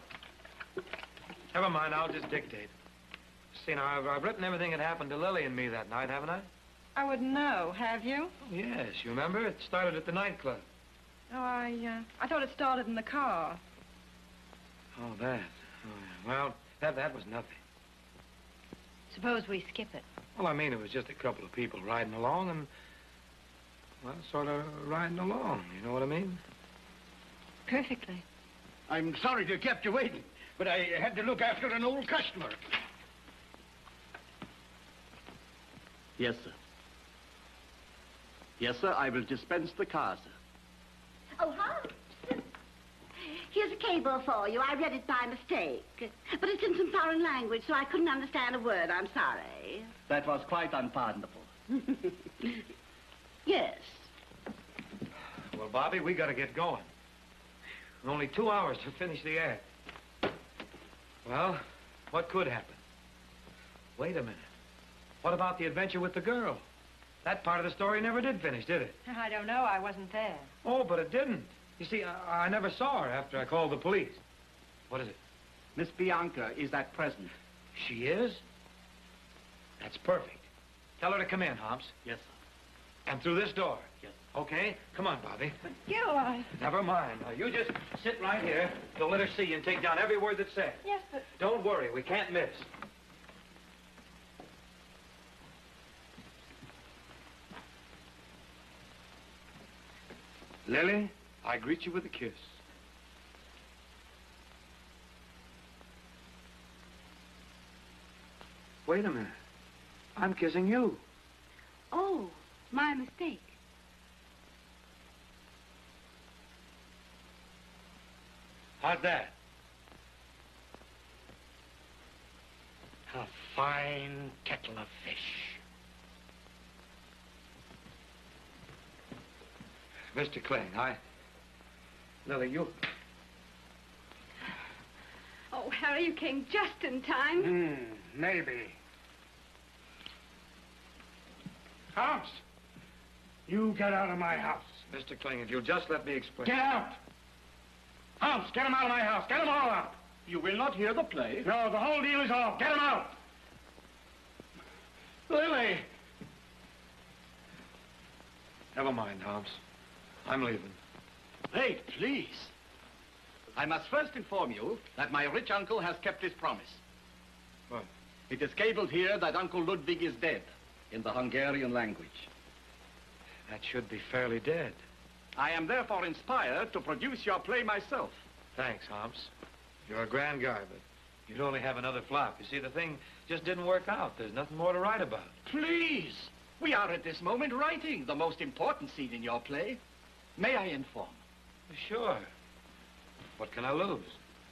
Speaker 5: never mind, I'll just dictate. See, now, I've written everything that happened to Lily and me that night, haven't I?
Speaker 8: I wouldn't know, have you?
Speaker 5: Oh, yes, you remember? It started at the nightclub.
Speaker 8: Oh, I thought it started in the car.
Speaker 5: Oh, that. Oh, yeah. Well, that was nothing.
Speaker 8: Suppose we skip it.
Speaker 5: Well, I mean, it was just a couple of people riding along and, well, sort of riding along, you know what I mean?
Speaker 8: Perfectly.
Speaker 12: I'm sorry to have kept you waiting, but I had to look after an old customer.
Speaker 7: Yes, sir. Yes, sir, I will dispense the car, sir.
Speaker 3: Oh, Hans. Here's a cable for you. I read it by mistake. But it's in some foreign language, so I couldn't understand a word. I'm sorry.
Speaker 7: That was quite unpardonable.
Speaker 3: Yes.
Speaker 5: Well, Bobby, we gotta get going. Only 2 hours to finish the act. Well, what could happen? Wait a minute. What about the adventure with the girl? That part of the story never did finish, did it?
Speaker 8: I don't know. I wasn't there.
Speaker 5: Oh, but it didn't. You see, I never saw her after I called the police. What is it?
Speaker 7: Miss Bianca is at present.
Speaker 5: She is? That's perfect. Tell her to come in, Hobbs.
Speaker 7: Yes, sir.
Speaker 5: And through this door.
Speaker 7: Yes.
Speaker 5: Okay? Come on, Bobby.
Speaker 8: Gil,
Speaker 5: Never mind. Now, you just sit right here. Don't let her see you and take down every word that's said.
Speaker 8: Yes, but...
Speaker 5: Don't worry. We can't miss. Lily, I greet you with a kiss. Wait a minute. I'm kissing you.
Speaker 3: Oh, my mistake.
Speaker 5: How's that?
Speaker 11: A fine kettle of fish.
Speaker 5: Mr. Kling, Lily, you...
Speaker 10: Oh, Harry, you came just in time.
Speaker 11: Maybe. Hobbs, you get out of my house.
Speaker 5: Mr. Kling, if you'll just let me explain...
Speaker 11: Get out! Hobbs, get him out of my house. Get them all out.
Speaker 12: You will not hear the play?
Speaker 11: No, the whole deal is off. Get him out. Lily!
Speaker 5: Never mind, Hobbs. I'm leaving.
Speaker 12: Wait, please. I must first inform you that my rich uncle has kept his promise.
Speaker 5: What?
Speaker 12: It is cabled here that Uncle Ludwig is dead, in the Hungarian language.
Speaker 5: That should be fairly dead.
Speaker 12: I am therefore inspired to produce your play myself.
Speaker 5: Thanks, Hobbs. You're a grand guy, but you'd only have another flop. You see, the thing just didn't work out. There's nothing more to write about.
Speaker 12: Please! We are at this moment writing the most important scene in your play. May I inform?
Speaker 5: Sure. What can I lose?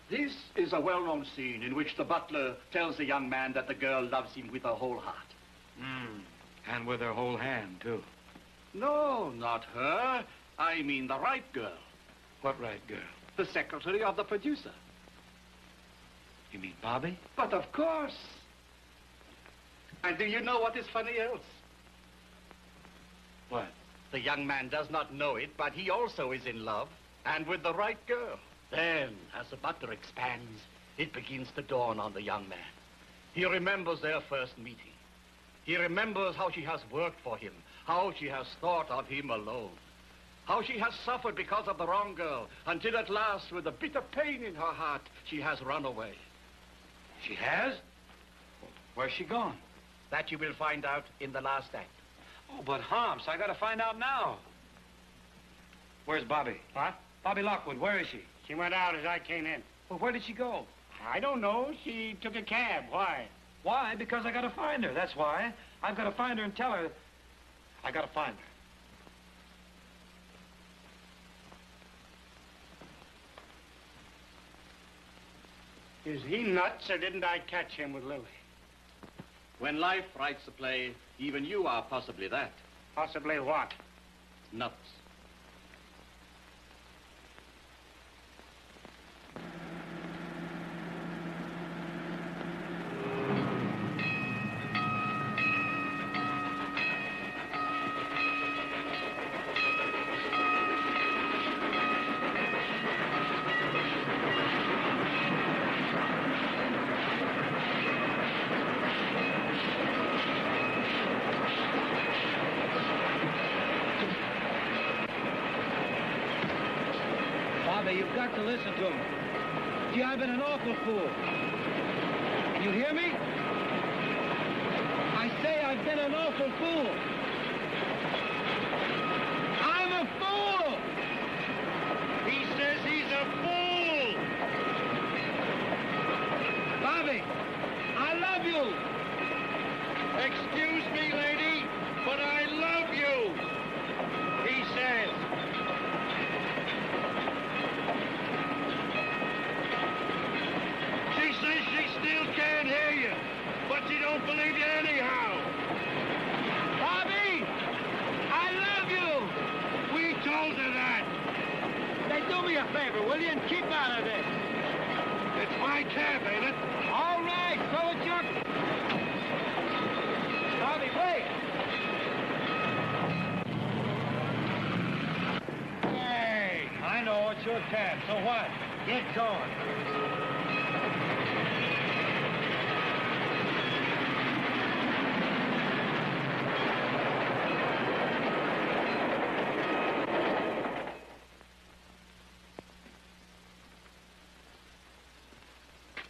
Speaker 12: This is a well-known scene in which the butler tells the young man that the girl loves him with her whole heart.
Speaker 5: And with her whole hand, too.
Speaker 12: No, not her. I mean the right girl.
Speaker 5: What right girl?
Speaker 12: The secretary of the producer.
Speaker 5: You mean Bobby?
Speaker 12: But of course. And do you know what is funny else?
Speaker 5: What?
Speaker 12: The young man does not know it, but he also is in love, and with the right girl. Then, as the butler expands, it begins to dawn on the young man. He remembers their first meeting. He remembers how she has worked for him, how she has thought of him alone, how she has suffered because of the wrong girl, until at last, with a bitter pain in her heart, she has run away.
Speaker 5: She has? Where's she gone?
Speaker 12: That you will find out in the last act.
Speaker 5: Oh, but Hobbs, I gotta find out now. Where's Bobby?
Speaker 11: What?
Speaker 5: Bobby Lockwood, where is she?
Speaker 11: She went out as I came in.
Speaker 5: Well, where did she go?
Speaker 11: I don't know. She took a cab. Why?
Speaker 5: Why? Because I gotta find her, that's why. I've gotta find her and tell her I gotta find her.
Speaker 11: Is he nuts, or didn't I catch him with Lily?
Speaker 12: When life writes a play, even you are possibly that.
Speaker 11: Possibly what?
Speaker 12: Nuts.
Speaker 5: You've got to listen to him. Gee, I've been an awful fool. You hear me? I say I've been an awful fool. I'm a fool! He says he's a fool! Bobby, I love you! Excuse me, lady, but I love you! He says. Can't hear you, but she don't believe you anyhow. Bobby, I love you. We told her that. Hey, do me a favor, will you, and keep out of this. It's my cab, ain't it? All right, so it's your... Bobby, wait. Hey, I know it's your cab, so what? Get going.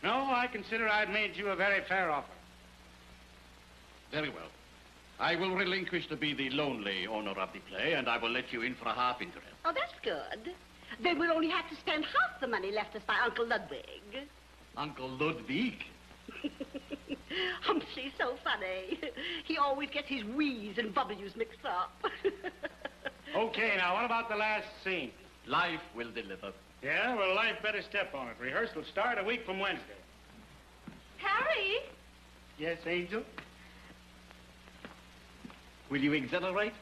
Speaker 11: No, I consider I've made you a very fair offer.
Speaker 12: Very well. I will relinquish to be the lonely owner of the play, and I will let you in for a half interest.
Speaker 3: Oh, that's good. Then we'll only have to spend half the money left us by Uncle Ludwig.
Speaker 12: Uncle Ludwig?
Speaker 3: Humphrey's so funny. He always gets his W's and W's mixed up.
Speaker 11: Okay, now, what about the last scene?
Speaker 12: Life will deliver.
Speaker 11: Yeah, well, Life better step on it. Rehearsal start a week from Wednesday.
Speaker 8: Harry!
Speaker 11: Yes, Angel?
Speaker 12: Will you exhilarate?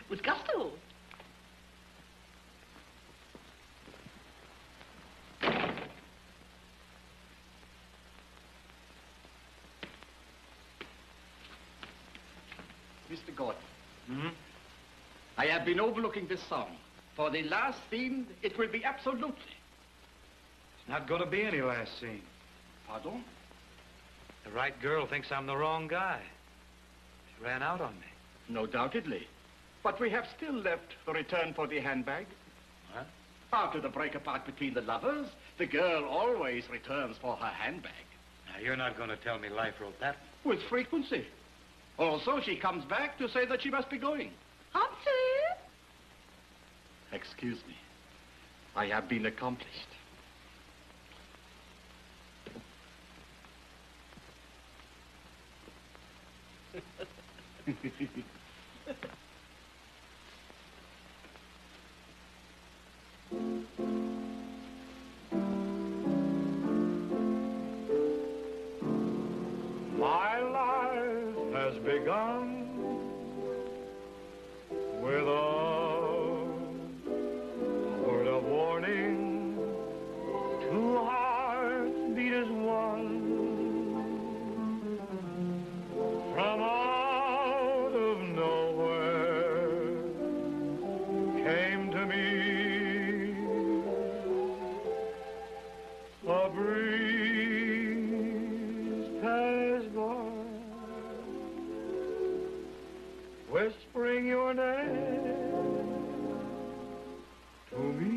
Speaker 3: With gusto.
Speaker 12: Mr. Gordon. I have been overlooking this song. For the last scene, it will be absolutely.
Speaker 5: It's not going to be any last scene.
Speaker 12: Pardon?
Speaker 5: The right girl thinks I'm the wrong guy. She ran out on me.
Speaker 12: No doubtedly. But we have still left the return for the handbag.
Speaker 5: What?
Speaker 12: After the break-apart between the lovers, the girl always returns for her handbag.
Speaker 5: Now, you're not going to tell me Life wrote that
Speaker 12: With frequency. Also, she comes back to say that she must be going.
Speaker 3: Upset?
Speaker 12: Excuse me. I have been accomplished.
Speaker 1: My life has begun with a word of warning. Two hearts beat as one. From out of nowhere came to me a breeze passed by, whispering your name to me.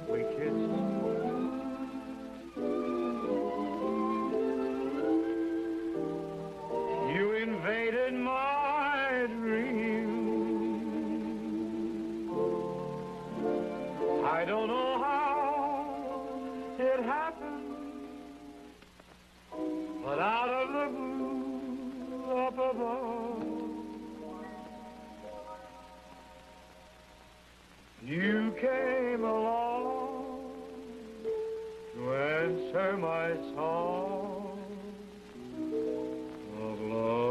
Speaker 1: We kissed. You invaded my dream. I don't know how it happened, but out of the blue up above, you came along to answer my song of love.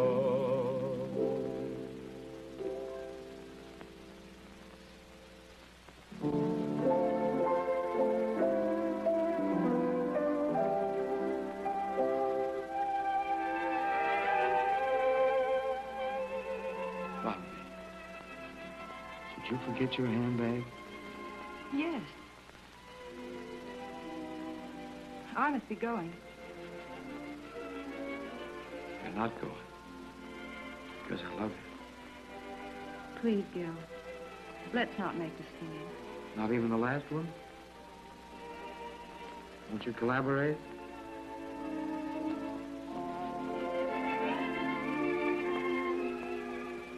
Speaker 5: Crosby, did you forget your handbag?
Speaker 8: Yes. I must be going.
Speaker 5: You're not going. Because I love you.
Speaker 8: Please, Gil. Let's not make the scene.
Speaker 5: Not even the last one? Won't you collaborate?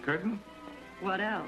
Speaker 5: Curtain?
Speaker 8: What else?